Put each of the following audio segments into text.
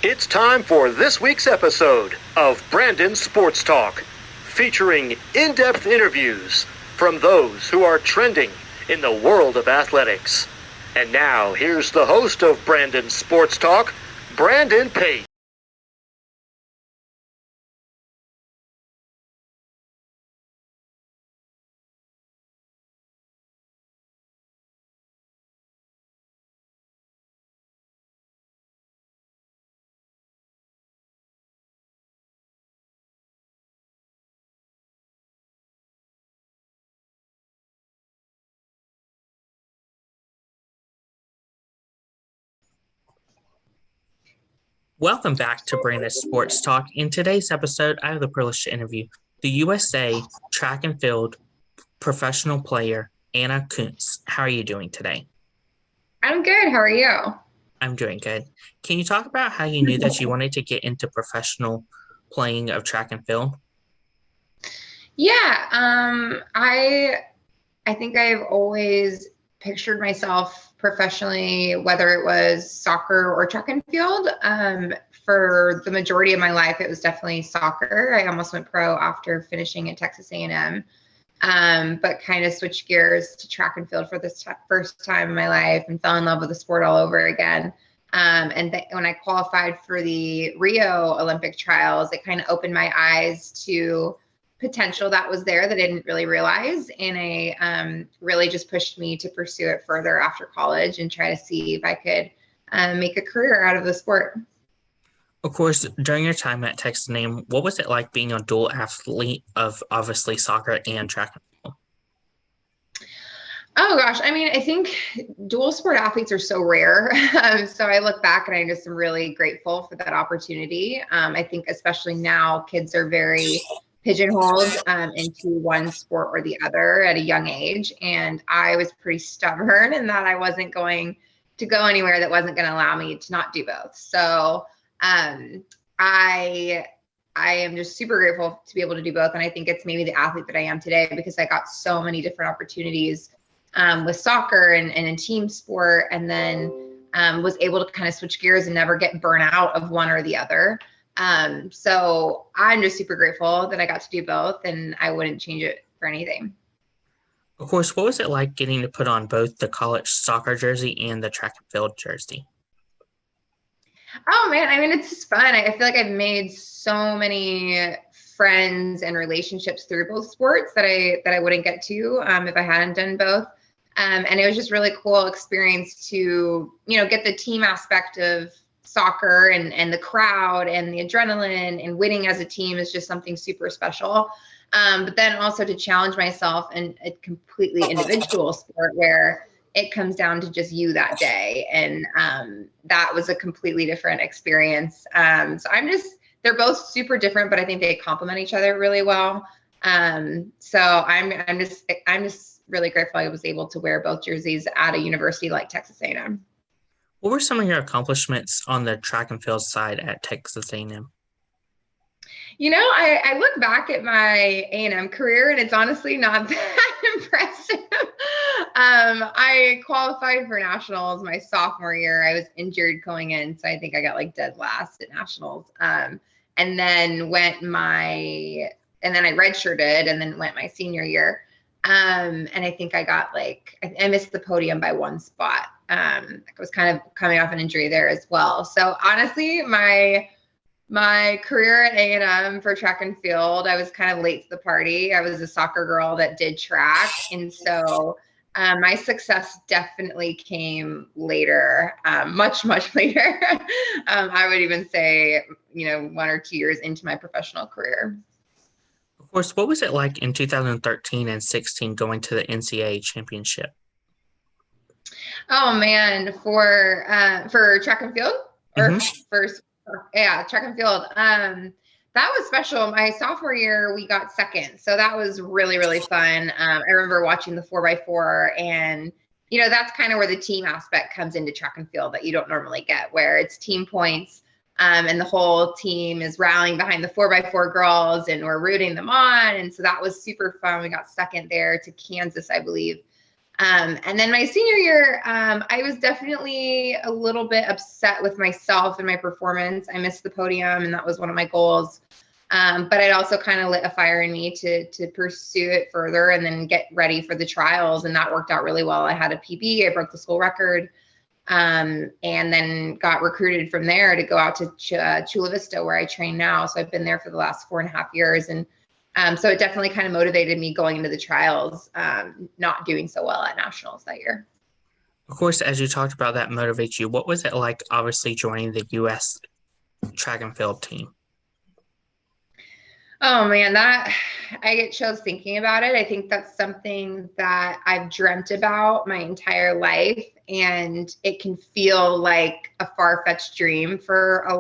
It's time for this week's episode of Brandon Sports Talk, featuring in-depth interviews from those who are trending in the world of athletics. And now, here's the host of Brandon Sports Talk, Brandon Pate. Welcome back to Brandon Sports Talk. In today's episode, I have the privilege to interview the USA track and field professional player, Anna Kunz. How are you doing today? I'm good. How are you? I'm doing good. Can you talk about how you knew that you wanted to get into professional playing of track and field? Yeah, I think I've always pictured myself professionally, whether it was soccer or track and field. For the majority of my life, it was definitely soccer. I almost went pro after finishing at Texas A&M, but kind of switched gears to track and field for this first time in my life and fell in love with the sport all over again. When I qualified for the Rio Olympic trials, it kind of opened my eyes to potential that was there that I didn't really realize. And it really just pushed me to pursue it further after college and try to see if I could make a career out of the sport. Of course, during your time at Texas A&M, what was it like being a dual athlete of obviously soccer and track and field? Oh gosh, I mean, I think dual sport athletes are so rare. So I look back and I just am really grateful for that opportunity. I think especially now, kids are very pigeonholed into one sport or the other at a young age. And I was pretty stubborn in that I wasn't going to go anywhere that wasn't going to allow me to not do both. So I am just super grateful to be able to do both. And I think it's maybe the athlete that I am today because I got so many different opportunities with soccer and in team sport, and then was able to kind of switch gears and never get burnt out of one or the other. So I'm just super grateful that I got to do both, and I wouldn't change it for anything. Of course, what was it like getting to put on both the college soccer jersey and the track and field jersey? Oh man, I mean, it's just fun. I feel like I've made so many friends and relationships through both sports that I wouldn't get to if I hadn't done both. And it was just really cool experience to, get the team aspect of soccer and the crowd and the adrenaline, and winning as a team is just something super special. But then also to challenge myself in a completely individual sport where it comes down to just you that day. And that was a completely different experience. So they're both super different, but I think they complement each other really well. So I'm just really grateful I was able to wear both jerseys at a university like Texas A&M. What were some of your accomplishments on the track and field side at Texas A&M? I look back at my A&M career and it's honestly not that impressive. I qualified for nationals my sophomore year. I was injured going in, so I think I got dead last at nationals. And then I redshirted and then went my senior year. And I think I got I missed the podium by one spot. I was kind of coming off an injury there as well. So honestly, my career at A&M for track and field, I was kind of late to the party. I was a soccer girl that did track. And so my success definitely came later, much, much later. I would even say, 1 or 2 years into my professional career. Of course, what was it like in 2013 and 16 going to the NCAA championship? Oh man, for track and field or track and field. That was special. My sophomore year, we got second. So that was really, really fun. I remember watching the 4x4 and, that's kind of where the team aspect comes into track and field that you don't normally get, where it's team points. And the whole team is rallying behind the 4x4 girls and we're rooting them on. And so that was super fun. We got second there to Kansas, I believe. And then my senior year, I was definitely a little bit upset with myself and my performance. I missed the podium, and that was one of my goals. But it also kind of lit a fire in me to pursue it further and then get ready for the trials. And that worked out really well. I had a PB, I broke the school record, and then got recruited from there to go out to Chula Vista, where I train now. So I've been there for the last 4.5 years. And so it definitely kind of motivated me going into the trials, not doing so well at nationals that year. Of course, as you talked about, that motivates you. What was it like, obviously, joining the U.S. track and field team? Oh man, that I get chills thinking about it. I think that's something that I've dreamt about my entire life, and it can feel like a far-fetched dream for a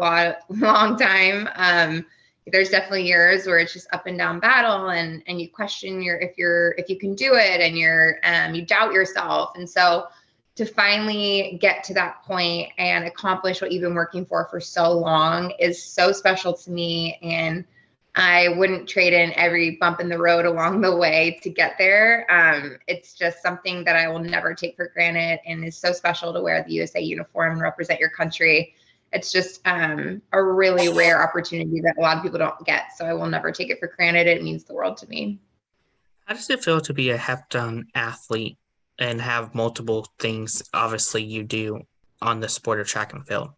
long time. There's definitely years where it's just up and down battle, and you question if you can do it, and you doubt yourself. And so to finally get to that point and accomplish what you've been working for so long is so special to me. And I wouldn't trade in every bump in the road along the way to get there. It's just something that I will never take for granted, and is so special to wear the USA uniform and represent your country. It's just a really rare opportunity that a lot of people don't get. So I will never take it for granted. It means the world to me. How does it feel to be a Heptathlon athlete and have multiple things, obviously, you do on the sport of track and field?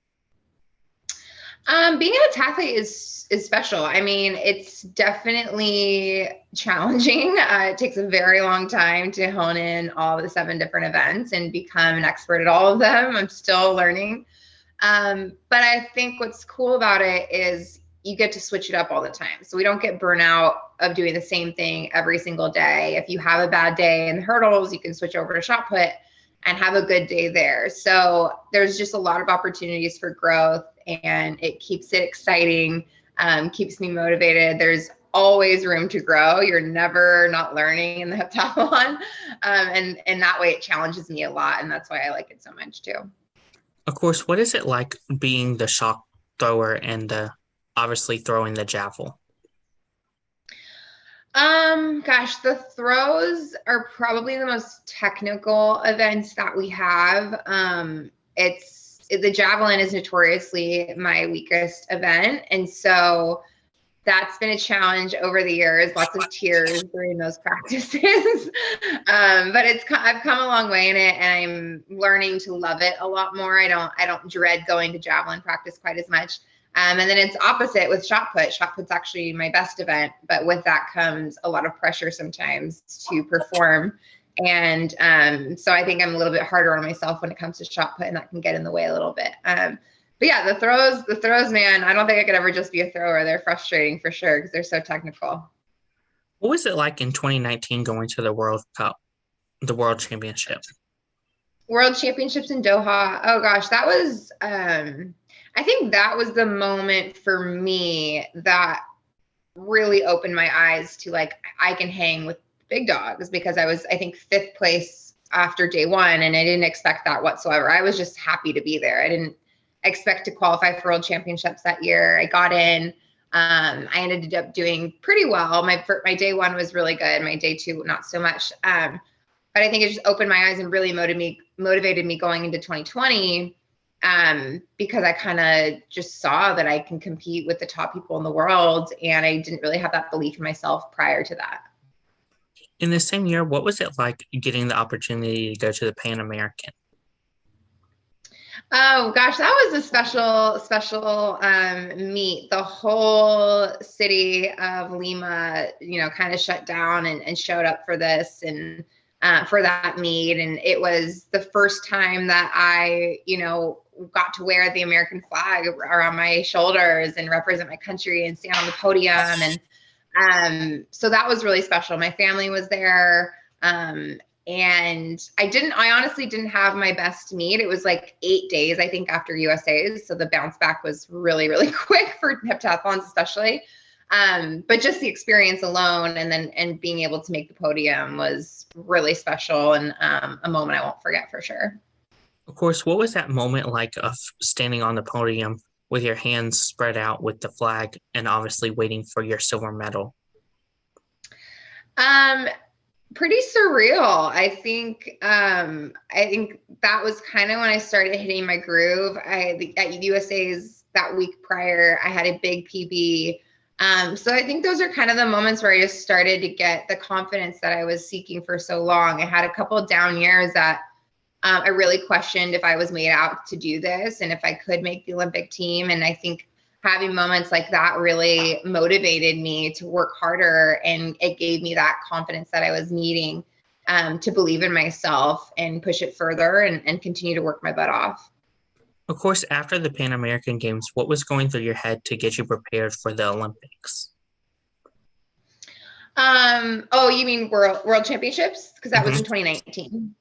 Being an heptathlete is special. I mean, it's definitely challenging. It takes a very long time to hone in all the 7 different events and become an expert at all of them. I'm still learning. But I think what's cool about it is you get to switch it up all the time. So we don't get burnout of doing the same thing every single day. If you have a bad day in the hurdles, you can switch over to shot put and have a good day there. So there's just a lot of opportunities for growth, and it keeps it exciting, keeps me motivated. There's always room to grow. You're never not learning in the heptathlon. And that way it challenges me a lot. And that's why I like it so much too. Of course, what is it like being the shot thrower and obviously throwing the javelin? Gosh, the throws are probably the most technical events that we have. The javelin is notoriously my weakest event. And so that's been a challenge over the years, lots of tears during those practices. But I've come a long way in it, and I'm learning to love it a lot more. I don't dread going to javelin practice quite as much. And then it's opposite with shot put. Shot put's actually my best event, but with that comes a lot of pressure sometimes to perform. And so I think I'm a little bit harder on myself when it comes to shot put, and that can get in the way a little bit. But yeah, the throws, man, I don't think I could ever just be a thrower. They're frustrating for sure because they're so technical. What was it like in 2019 going to the World Cup, the World Championship? World Championships in Doha. Oh gosh, that was, I think that was the moment for me that really opened my eyes to like, I can hang with big dogs, because I was, I think, 5th place after day one, and I didn't expect that whatsoever. I was just happy to be there. I didn't expect to qualify for World Championships that year. I got in. I ended up doing pretty well. My day one was really good. My day two, not so much. But I think it just opened my eyes and really motivated me going into 2020, because I kind of just saw that I can compete with the top people in the world, and I didn't really have that belief in myself prior to that. In the same year, what was it like getting the opportunity to go to the Pan American? Oh gosh, that was a special meet. The whole city of Lima, kind of shut down and showed up for this and for that meet. And it was the first time that I, got to wear the American flag around my shoulders and represent my country and stand on the podium. And so that was really special. My family was there. And I honestly didn't have my best meet. It was like 8 days, I think, after USA's. So the bounce back was really, really quick for heptathlons, especially. But just the experience alone and being able to make the podium was really special, and a moment I won't forget for sure. Of course, what was that moment like of standing on the podium with your hands spread out with the flag and obviously waiting for your silver medal? Pretty surreal. I think that was kind of when I started hitting my groove. At USA's that week prior, I had a big PB. So I think those are kind of the moments where I just started to get the confidence that I was seeking for so long. I had a couple of down years that I really questioned if I was made out to do this and if I could make the Olympic team. And I think having moments like that really motivated me to work harder, and it gave me that confidence that I was needing to believe in myself and push it further and continue to work my butt off. Of course, after the Pan American Games, what was going through your head to get you prepared for the Olympics? Oh, you mean World Championships? Because that was in 2019.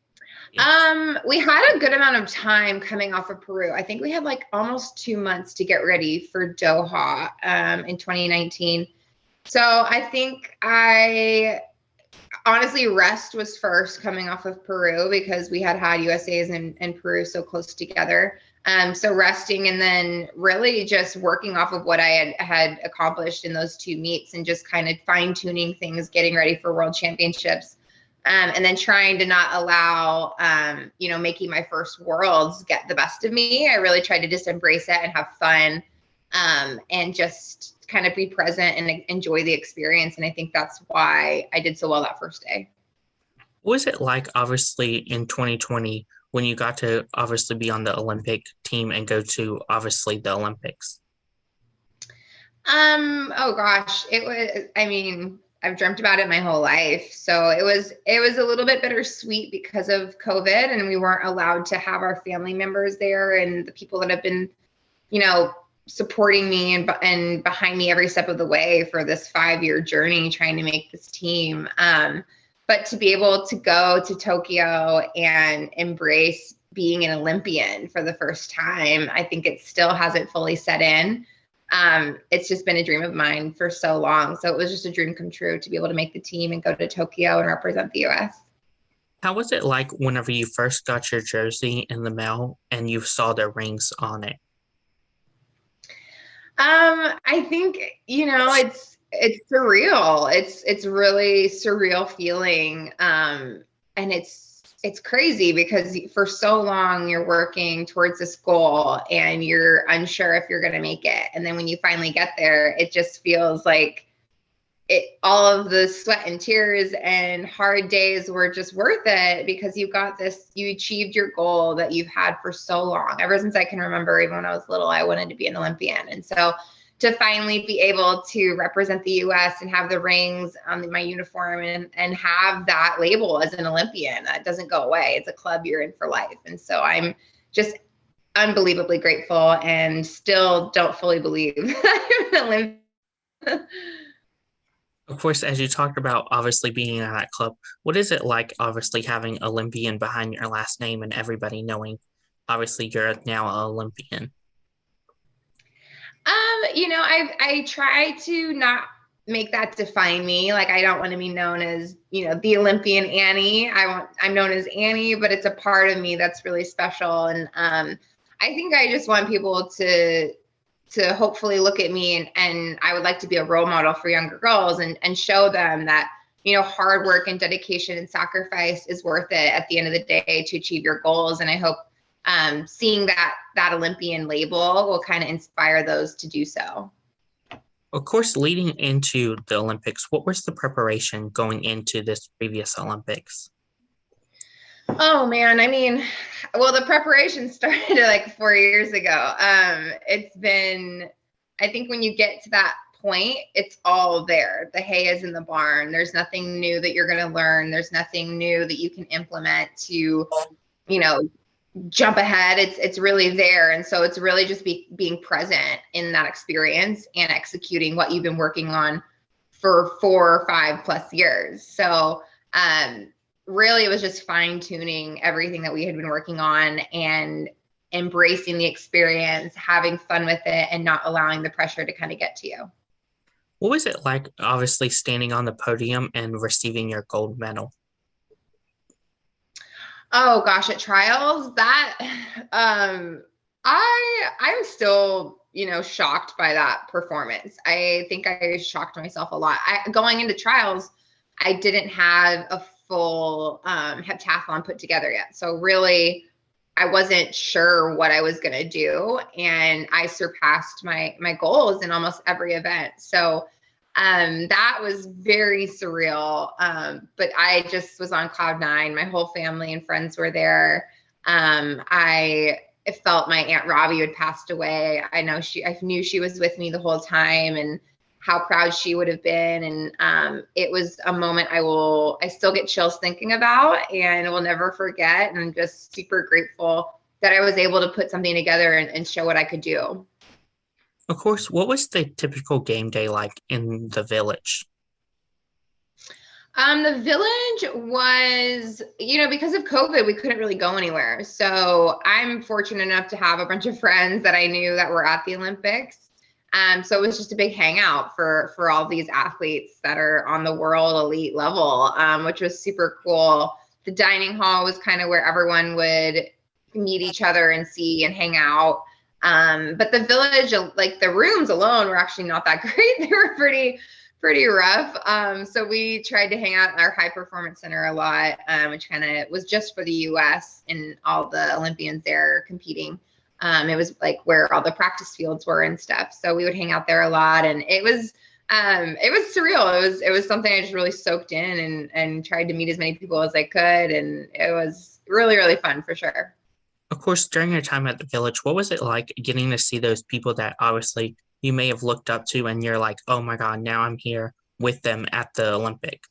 We had a good amount of time coming off of Peru. I think we had like almost 2 months to get ready for Doha in 2019. So I think honestly, rest was first coming off of Peru because we had USA's and Peru so close together. So resting and then really just working off of what I had accomplished in those 2 meets and just kind of fine tuning things, getting ready for World Championships. And then trying to not allow, making my first worlds get the best of me. I really tried to just embrace it and have fun and just kind of be present and enjoy the experience. And I think that's why I did so well that first day. What was it like, obviously, in 2020 when you got to obviously be on the Olympic team and go to, obviously, the Olympics? Oh gosh, I've dreamt about it my whole life. So it was a little bit bittersweet because of COVID and we weren't allowed to have our family members there and the people that have been, supporting me and behind me every step of the way for this 5-year journey trying to make this team. But to be able to go to Tokyo and embrace being an Olympian for the first time, I think it still hasn't fully set in. It's just been a dream of mine for so long. So it was just a dream come true to be able to make the team and go to Tokyo and represent the US. How was it like whenever you first got your jersey in the mail and you saw the rings on it? I think, it's surreal. It's really surreal feeling. And it's crazy because for so long you're working towards this goal and you're unsure if you're going to make it. And then when you finally get there, it just feels like all of the sweat and tears and hard days were just worth it because you achieved your goal that you've had for so long. Ever since I can remember, even when I was little, I wanted to be an Olympian. And so to finally be able to represent the US and have the rings on my uniform and have that label as an Olympian, that doesn't go away. It's a club you're in for life. And so I'm just unbelievably grateful and still don't fully believe I'm an Olympian. Of course, as you talked about, obviously being in that club, what is it like, obviously, having Olympian behind your last name and everybody knowing, obviously, you're now an Olympian? I try to not make that define me. Like, I don't want to be known as, the Olympian Annie. I'm known as Annie, but it's a part of me that's really special. And I think I just want people to hopefully look at me and I would like to be a role model for younger girls and show them that, hard work and dedication and sacrifice is worth it at the end of the day to achieve your goals. And I hope seeing that Olympian label will kind of inspire those to do so. Of course, leading into the Olympics, what was the preparation going into this previous Olympics? Oh man, the preparation started like 4 years ago. It's been, I think when you get to that point, it's all there. The hay is in the barn. There's nothing new that you're going to learn. There's nothing new that you can implement to, jump ahead. It's really there. And so it's really just being present in that experience and executing what you've been working on for 4 or 5 plus years. So, really, it was just fine tuning everything that we had been working on and embracing the experience, having fun with it, and not allowing the pressure to kind of get to you. What was it like, obviously, standing on the podium and receiving your gold medal? Oh gosh, at trials, that I'm still, shocked by that performance. I think I shocked myself a lot. Going into trials, I didn't have a full heptathlon put together yet. So really, I wasn't sure what I was going to do, and I surpassed my goals in almost every event. So that was very surreal. But I just was on cloud nine. My whole family and friends were there. I felt my Aunt Robbie had passed away. I knew she was with me the whole time, and how proud she would have been. And it was a moment I still get chills thinking about and will never forget. And I'm just super grateful that I was able to put something together and show what I could do. Of course, what was the typical game day like in the village? The village was, because of COVID, we couldn't really go anywhere. So I'm fortunate enough to have a bunch of friends that I knew that were at the Olympics. So it was just a big hangout for all these athletes that are on the world elite level, which was super cool. The dining hall was kind of where everyone would meet each other and see and hang out. But the village, like the rooms alone, were actually not that great. They were pretty rough. So we tried to hang out in our high performance center a lot, which kind of was just for the US and all the Olympians there competing. It was like where all the practice fields were and stuff. So we would hang out there a lot, and it was surreal. It was something I just really soaked in and tried to meet as many people as I could. And it was really, really fun for sure. Of course, during your time at the village, what was it like getting to see those people that obviously you may have looked up to and you're like, oh my God, now I'm here with them at the Olympics?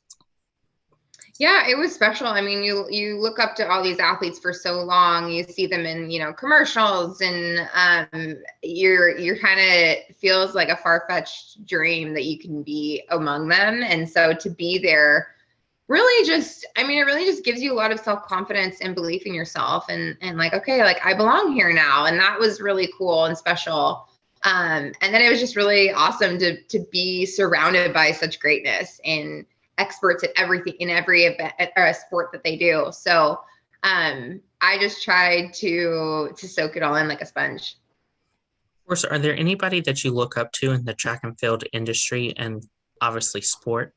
Yeah, it was special. I mean, you look up to all these athletes for so long. You see them in, commercials, and you're kind of feels like a far-fetched dream that you can be among them. And so to be there really it really just gives you a lot of self-confidence and belief in yourself, and like, okay, like I belong here now. And that was really cool and special. And then it was just really awesome to be surrounded by such greatness and experts at everything in every event or sport that they do. So I just tried to soak it all in like a sponge. Of course, are there anybody that you look up to in the track and field industry and obviously sport?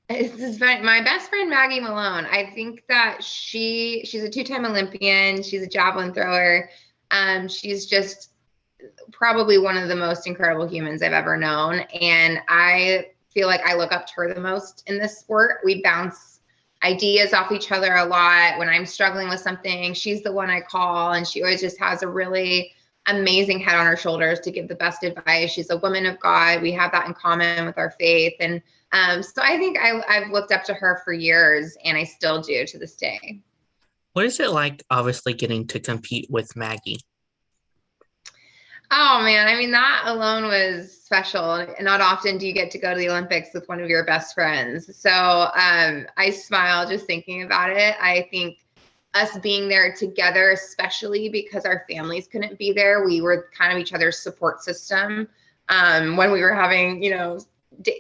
This is my best friend, Maggie Malone. I think that she's a two-time Olympian. She's a javelin thrower. She's just probably one of the most incredible humans I've ever known. And I feel like I look up to her the most in this sport. We bounce ideas off each other a lot. When I'm struggling with something, she's the one I call, and she always just has a really amazing head on her shoulders to give the best advice. She's a woman of God. We have that in common with our faith. And so I think I've looked up to her for years, and I still do to this day. What is it like, obviously, getting to compete with Maggie? Oh man, I mean, that alone was special. Not often do you get to go to the Olympics with one of your best friends. So I smile just thinking about it. I think us being there together, especially because our families couldn't be there, we were kind of each other's support system. When we were having,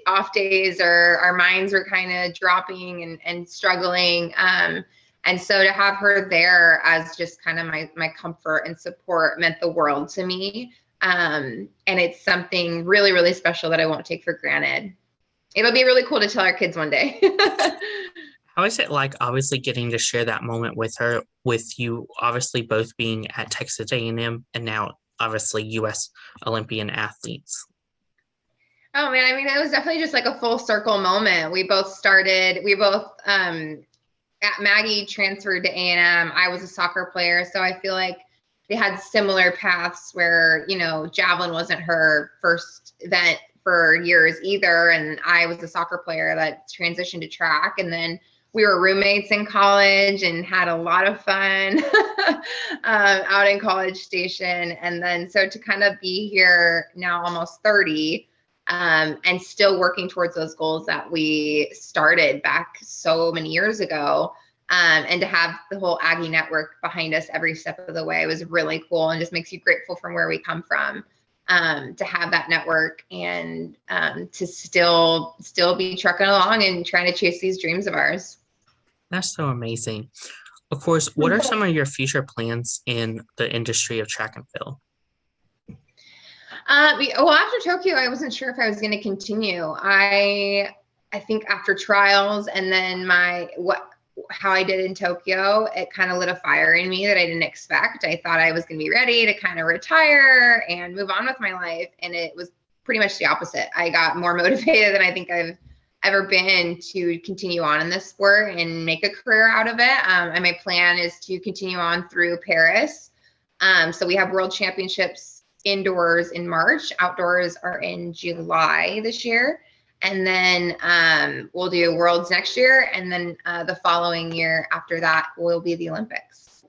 off days, or our minds were kind of dropping and struggling. And so to have her there as just kind of my comfort and support meant the world to me. And it's something really, really special that I won't take for granted. It'll be really cool to tell our kids one day. How is it like, obviously, getting to share that moment with her, with you obviously both being at Texas A&M and now obviously U.S. Olympian athletes? Oh man, I mean, it was definitely just like a full circle moment. Maggie transferred to A&M. I was a soccer player, so I feel like they had similar paths where, javelin wasn't her first event for years either. And I was a soccer player that transitioned to track. And then we were roommates in college and had a lot of fun out in College Station. And then so to kind of be here now almost 30 and still working towards those goals that we started back so many years ago. And to have the whole Aggie network behind us every step of the way was really cool, and just makes you grateful from where we come from, to have that network and to still be trucking along and trying to chase these dreams of ours. That's so amazing. Of course, what are some of your future plans in the industry of track and field? Well, after Tokyo, I wasn't sure if I was going to continue. I I think after trials and then how I did in Tokyo, it kind of lit a fire in me that I didn't expect. I thought I was going to be ready to kind of retire and move on with my life. And it was pretty much the opposite. I got more motivated than I think I've ever been to continue on in this sport and make a career out of it. And my plan is to continue on through Paris. So we have world championships indoors in March. Outdoors are in July this year. And then we'll do Worlds next year. And then the following year after that will be the Olympics.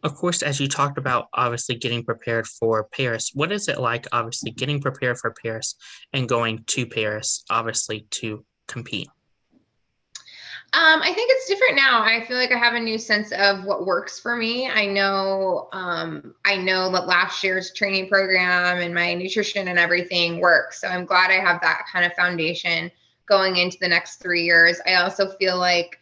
Of course, as you talked about, obviously getting prepared for Paris, what is it like, obviously, getting prepared for Paris and going to Paris, obviously, to compete? I think it's different now. I feel like I have a new sense of what works for me. I know that last year's training program and my nutrition and everything works. So I'm glad I have that kind of foundation going into the next 3 years. I also feel like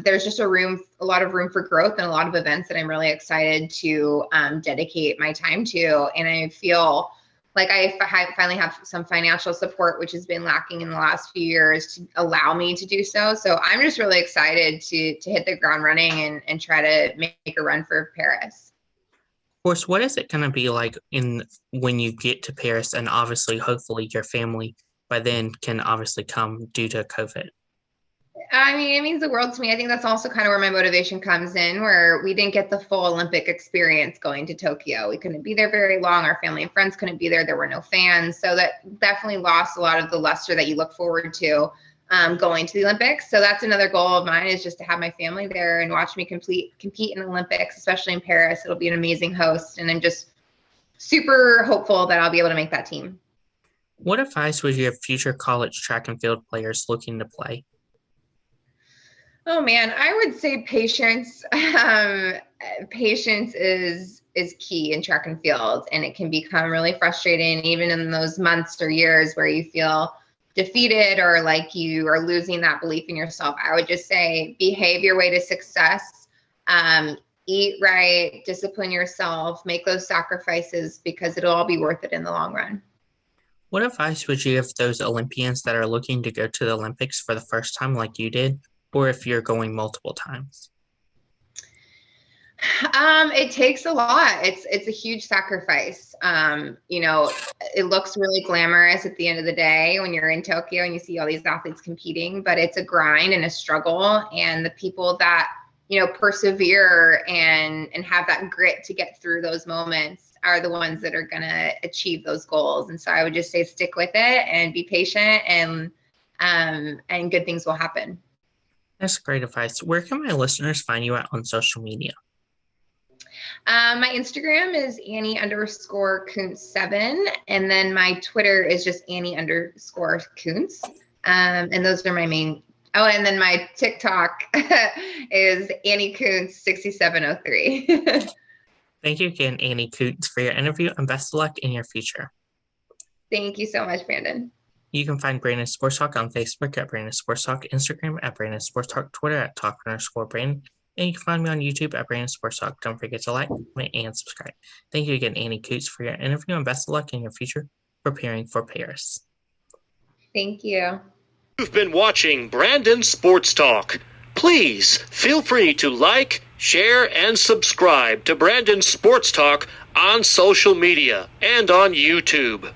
there's just a lot of room for growth and a lot of events that I'm really excited to dedicate my time to. And I feel like I finally have some financial support, which has been lacking in the last few years, to allow me to do so. So I'm just really excited to hit the ground running and try to make a run for Paris. Of course, what is it going to be like when you get to Paris, and obviously, hopefully, your family by then can obviously come due to COVID? I mean, it means the world to me. I think that's also kind of where my motivation comes in, where we didn't get the full Olympic experience going to Tokyo. We couldn't be there very long. Our family and friends couldn't be there. There were no fans. So that definitely lost a lot of the luster that you look forward to going to the Olympics. So that's another goal of mine, is just to have my family there and watch me compete in the Olympics, especially in Paris. It'll be an amazing host. And I'm just super hopeful that I'll be able to make that team. What advice would you give future college track and field players looking to play? Oh man, I would say patience. Patience is key in track and field, and it can become really frustrating even in those months or years where you feel defeated or like you are losing that belief in yourself. I would just say behave your way to success. Eat right, discipline yourself, make those sacrifices, because it'll all be worth it in the long run. What advice would you give those Olympians that are looking to go to the Olympics for the first time like you did, or if you're going multiple times? It takes a lot. It's a huge sacrifice. It looks really glamorous at the end of the day when you're in Tokyo and you see all these athletes competing, but it's a grind and a struggle. And the people that, persevere and have that grit to get through those moments are the ones that are going to achieve those goals. And so I would just say stick with it and be patient, and good things will happen. That's great advice. Where can my listeners find you at on social media? My Instagram is Annie_Kunz7, and then my Twitter is just Annie_Kunz. And those are my main. Oh, and then my TikTok is Annie Kunz 6703. Thank you again, Annie Kunz, for your interview, and best of luck in your future. Thank you so much, Brandon. You can find Brandon Sports Talk on Facebook at Brandon Sports Talk, Instagram at Brandon Sports Talk, Twitter at Talk_Brandon, and you can find me on YouTube at Brandon Sports Talk. Don't forget to like, comment, and subscribe. Thank you again, Annie Kunz, for your interview, and best of luck in your future preparing for Paris. Thank you. You've been watching Brandon Sports Talk. Please feel free to like, share, and subscribe to Brandon Sports Talk on social media and on YouTube.